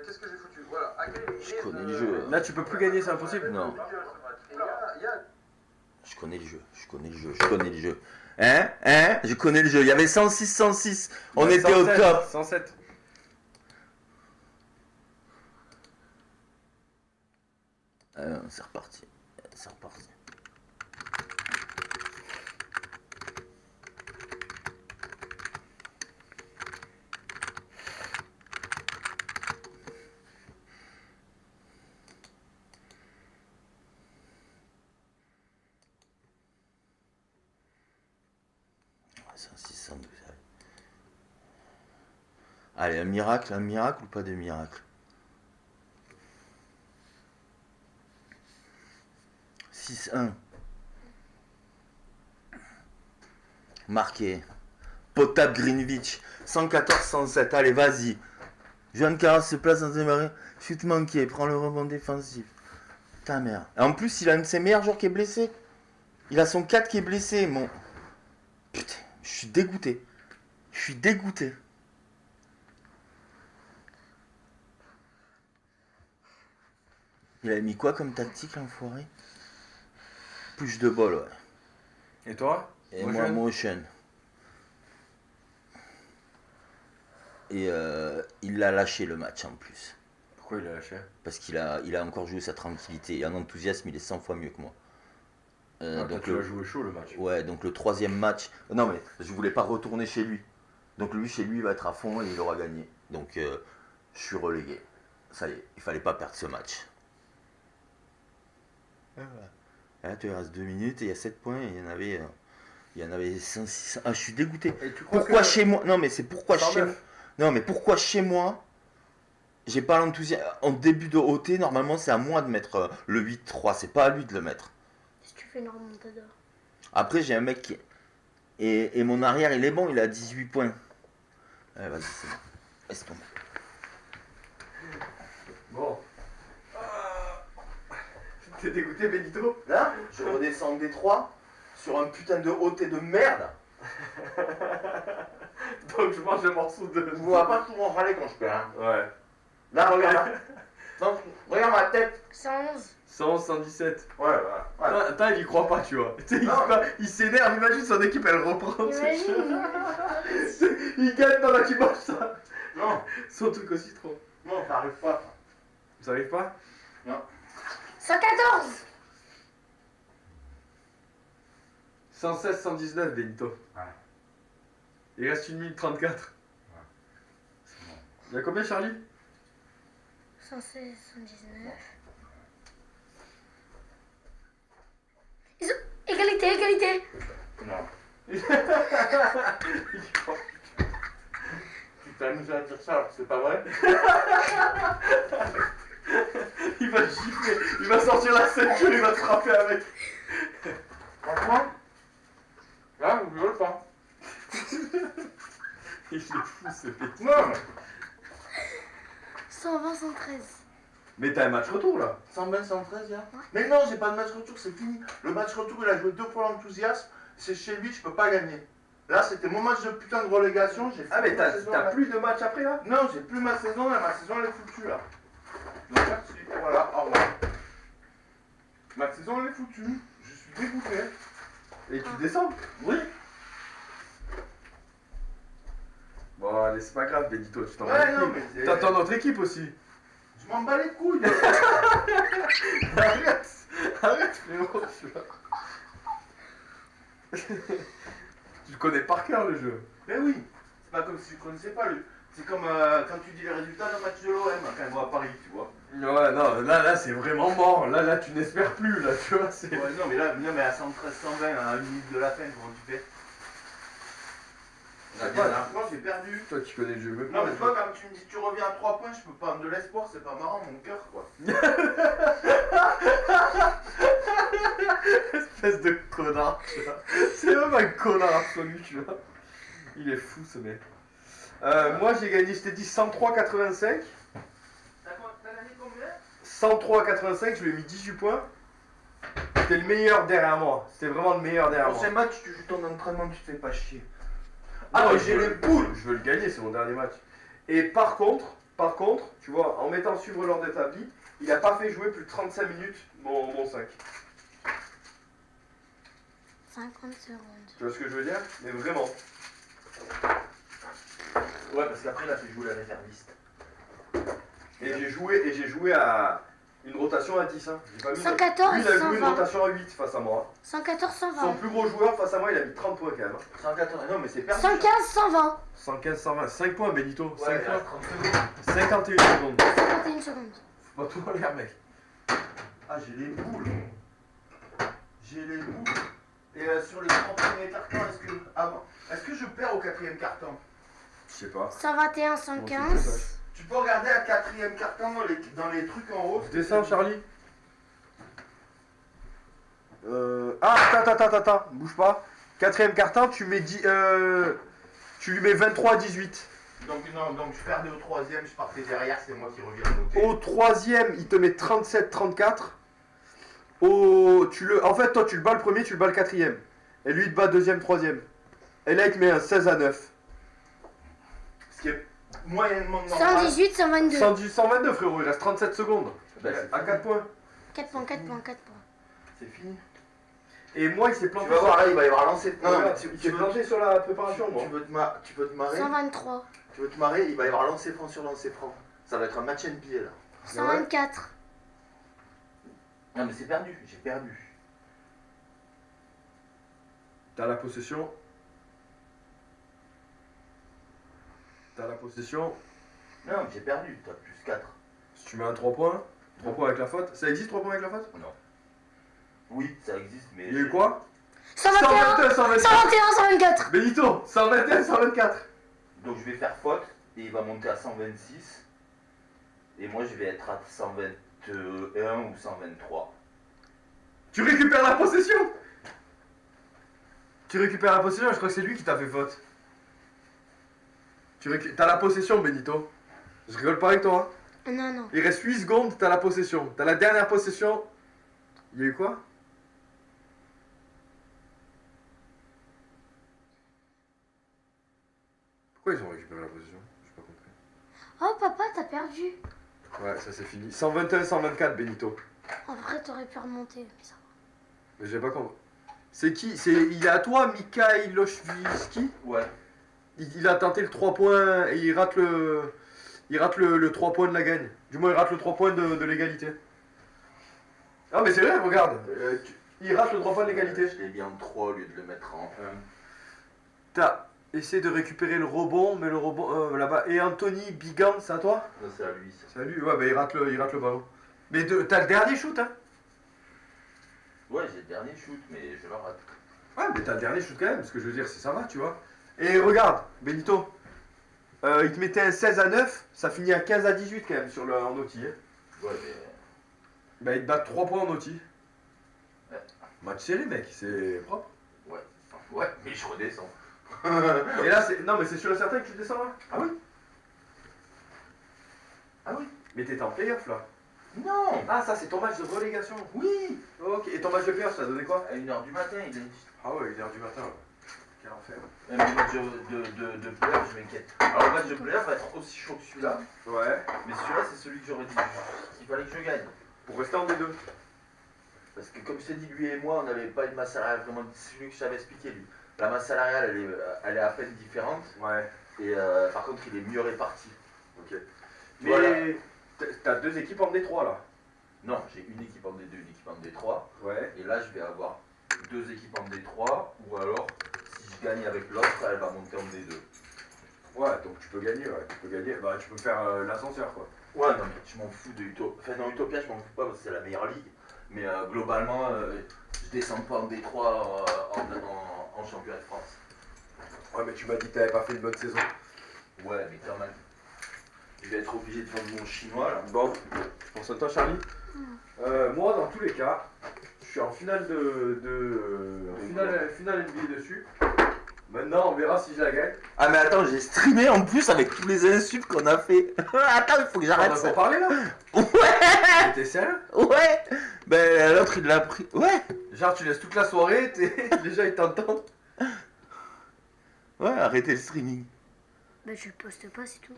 Qu'est-ce que j'ai foutu? Voilà, Je connais le jeu. Là, tu peux plus gagner, c'est impossible. Non. Et il y a Je connais le jeu. Je connais le jeu. Hein? Je connais le jeu. Il y avait 106. On était au top. 107. C'est reparti. Ouais, 112. Allez, un miracle ou pas de miracle? 6-1. Marqué. Potable Greenwich. 114-107. Allez, vas-y. Johan Carras se place dans un marée. Chute manqué. Prend le rebond défensif. Ta mère. Et en plus, il a un de ses meilleurs joueurs qui est blessé. Il a son 4 qui est blessé. Mon. Putain, je suis dégoûté. Il a mis quoi comme tactique, l'enfoiré? Push de bol, ouais. Et toi? Et moi, motion. Et il l'a lâché le match en plus. Pourquoi il a lâché? Parce qu'il a encore joué sa tranquillité. Et en enthousiasme, il est 100 fois mieux que moi. Donc tu as joué chaud le match. Ouais, donc le troisième match. Non, mais je voulais pas retourner chez lui. Donc lui, chez lui, il va être à fond et il aura gagné. Donc je suis relégué. Ça y est, il fallait pas perdre ce match. Là, tu restes 2 minutes et il y a 7 points. Et il y en avait 5, 6. Ah, je suis dégoûté. Pourquoi chez moi? Non, mais c'est pourquoi chez moi. Non, mais pourquoi chez moi? J'ai pas l'enthousiasme. En début de OT, normalement, c'est à moi de mettre le 8-3. C'est pas à lui de le mettre. Si tu fais une remontada. Après, j'ai un mec qui. Et mon arrière, il est bon, il a 18 points. Allez, vas-y, c'est bon. Laisse tomber. Bon. T'es dégoûté, Benito? Là, je redescends des 3 sur un putain de OT de merde. Donc je mange un morceau de. Tu vois pas tout mon râler quand je perds. Hein. Ouais. Là, regarde. Non, regarde ma tête. 111. 111, 117. Ouais. Attends, il y croit pas, tu vois. Il s'énerve, imagine son équipe, elle reprend. Il gagne pendant qu'il mange ça. Non. Son truc au citron. Non, ça arrive pas. Ça arrive pas? Non. 114. 116, 119, Benito. Ouais. Il reste 1 minute 34. Ouais. C'est bon. Il y a combien, Charlie? 116, 119. Égalité. Non. Tu t'amuses à dire ça alors que c'est pas vrai? Il va gifler, il va sortir la ceinture, il va te frapper avec. Franchement, là, je veux pas. Il est fou ce petit. Non. 120, 113. Mais t'as un match retour là. 120, 113, là. Mais non, j'ai pas de match retour, c'est fini. Le match retour, il a joué 2 fois l'enthousiasme. C'est chez lui, je peux pas gagner. Là, c'était mon match de putain de relégation. Ah, mais t'as plus de match après là? Non, j'ai plus ma saison là. Ma saison, elle est foutue là. Donc, merci. Voilà, au revoir. Ma saison, elle est foutue. Je suis dégoûté. Et tu descends? Oui. Bon, allez, c'est pas grave, Benito, tu t'en Ouais, vas. non, mais T'attends notre équipe aussi. Je m'en bats les couilles. Arrête, frérot, tu vois. Tu connais par cœur le jeu. Mais oui. C'est pas comme si je connaissais pas le. C'est comme quand tu dis les résultats d'un match de l'OM quand ils vont à Paris, tu vois. Ouais, non, là, c'est vraiment mort. Là, tu n'espères plus, là, tu vois. C'est... Ouais, non, mais là, à 113, 120, à 1 minute de la fin, comment tu fais? Franchement, j'ai perdu. Toi, tu connais le jeu. Non, mais toi, quand tu me dis tu reviens à 3 points, je peux pas. De l'espoir, c'est pas marrant, mon cœur, quoi. Espèce de connard, tu vois. C'est vraiment un connard absolu, tu vois. Il est fou, ce mec. Moi, j'ai gagné, je t'ai dit 103,85. T'as gagné combien? 103,85, je lui ai mis 18 points. C'était le meilleur derrière moi. C'était vraiment le meilleur derrière moi. Prochain match, tu joues ton entraînement, tu te fais pas chier. Ah, Non, mais j'ai les poules. Je veux le gagner, c'est mon dernier match. Et par contre, tu Tu vois, en mettant suivre l'ordre établi, il a pas fait jouer plus de 35 minutes mon 5. 50 secondes. Tu vois ce que je veux dire? Mais vraiment. Ouais, parce qu'après, il a fait jouer la réserviste. Et j'ai joué à une rotation à 10. Hein. J'ai pas mis 114, Lui, il a joué une 120. rotation à 8 face à moi. 114, Son 120. plus gros joueur face à moi, il a mis 30 points quand même. 114, non, mais c'est perdu. 115, 120. 115, 120, 5 points Benito. 5 Ouais, il points. reste 30 secondes. 51 secondes. 51 secondes. Faut pas tout en l'air, mec. Ah, j'ai les boules. J'ai les boules. Et sur les 30 premiers cartons, est-ce que je perds au 4e carton? Je sais pas. 121, 115. Tu peux regarder à 4e carton dans les trucs en haut. Descends, Charlie. Ah, attends, bouge pas. 4ème carton, tu mets tu lui mets 23 à 18. Donc je perdais au 3e, je partais derrière, c'est moi qui reviens noter. Au 3ème, il te met 37, 34. En fait, toi, tu le bats le premier, tu le bats le 4ème. Et lui, il te bat 2ème, 3ème. Et là, il te met un 16 à 9. Ce qui est moyennement normal. 118, 122. 122, frérot, il reste 37 secondes. Bah, c'est À fini. 4 points. 4 points, 4 points, 4 points. C'est fini. Et moi, il s'est Tu planté. vas voir là, il va y avoir lancé. Non, mais il s'est planté sur la préparation, moi. tu veux te marrer. 123. Tu veux te marrer, il va y avoir lancé franc sur lancé franc. Ça va être un match NBA là. 124. Non mais c'est perdu, j'ai perdu. T'as la possession. T'as la possession. Non mais j'ai perdu, t'as plus 4. Si tu mets un 3 points, 3 points avec la faute. Ça existe 3 points avec la faute? Non. Oui, ça existe, mais. Il y a eu quoi? 121, 121, 121, 124. Benito, 121, 124. Donc je vais faire faute et il va monter à 126. Et moi je vais être à 121 ou 123. Tu récupères la possession. Tu récupères la possession, je crois que c'est lui qui t'a fait faute. T'as la possession, Benito. Je rigole pas avec toi. Hein. Non, non. Il reste 8 secondes, t'as la possession. T'as la dernière possession. Il y a eu quoi? Pourquoi ils ont récupéré la possession? J'ai pas compris. Oh, papa, t'as perdu. Ouais, ça c'est fini. 121, 124, Benito. En vrai, t'aurais pu remonter. Mais ça va. Mais j'ai pas compris. C'est qui? Il est à toi, Mikhail Lochvitsky? Ouais. Il a tenté le 3 points et il rate le 3 points de la gagne. Du moins, il rate le 3 points de l'égalité. Ah, mais c'est vrai, regarde. Il rate le 3 points de l'égalité. Je l'ai mis en 3 au lieu de le mettre en 1. T'as essayé de récupérer le rebond, mais le rebond là-bas. Et Anthony Bigan, c'est à toi? Non, c'est à lui ça. C'est à lui, ouais, bah il rate le ballon. Mais t'as le dernier shoot, hein? Ouais, j'ai le dernier shoot, mais je le rate. Ouais, mais t'as le dernier shoot quand même, parce que je veux dire, ça va, tu vois. Et regarde, Benito, il te mettait un 16 à 9, ça finit à 15 à 18 quand même en outil. Hein. Ouais, mais. Bah, il te bat 3 points en outil. Ouais. Match serré, mec, c'est propre. Ouais. Ouais, mais je redescends. Et là, non, mais c'est sûr et certain que tu descends là? Ah oui? Ah oui? Mais t'étais en playoff là. Non! Ah, ça, c'est ton match de relégation. Oui! Ok, et ton match de playoff, ça a donné quoi? À 1h du matin, il est. Ah ouais, 1h du matin. Ouais. Quel enfer. Même le match de playoff, je m'inquiète. Alors le match de playoff va être aussi chaud que celui-là, Ouais. mais celui-là c'est celui que j'aurais dit qu'il fallait que je gagne. Pour rester en D2. Parce que comme je t'ai dit, lui et moi, on n'avait pas une masse salariale vraiment, c'est celui que je t'avais expliqué lui. La masse salariale, elle est à peine différente, Ouais. et par contre il est mieux réparti. Ok. Mais Voilà. t'as 2 équipes en D3 là. Non, j'ai une équipe en D2, une équipe en D3, Ouais. et là je vais avoir 2 équipes en D3, ou alors si je gagne avec l'autre, elle va monter en D2. Ouais, donc tu peux gagner, ouais. Tu peux gagner. Bah, tu peux faire l'ascenseur quoi. Ouais, non, mais je m'en fous de Utopia. Enfin, dans Utopia, je m'en fous pas parce que c'est la meilleure ligue. Mais globalement, je descends pas en D3 en championnat de France. Ouais, mais tu m'as dit que t'avais pas fait une bonne saison. Ouais, mais quand même. Je vais être obligé de vendre mon chinois là. Bon, je pense à toi, Charlie. Moi, dans tous les cas, je suis en finale finale NBA dessus. Maintenant, on verra si je la gagne. Ah, mais attends, j'ai streamé en plus avec tous les insultes qu'on a fait. Attends, il faut que On j'arrête a ça. pas parlé là? Ouais! T'es sérieux? Ouais! Ben l'autre il l'a pris. Ouais! Genre, tu laisses toute la soirée, déjà ils t'entendent. Ouais, arrêtez le streaming. Bah, je le poste pas, c'est tout.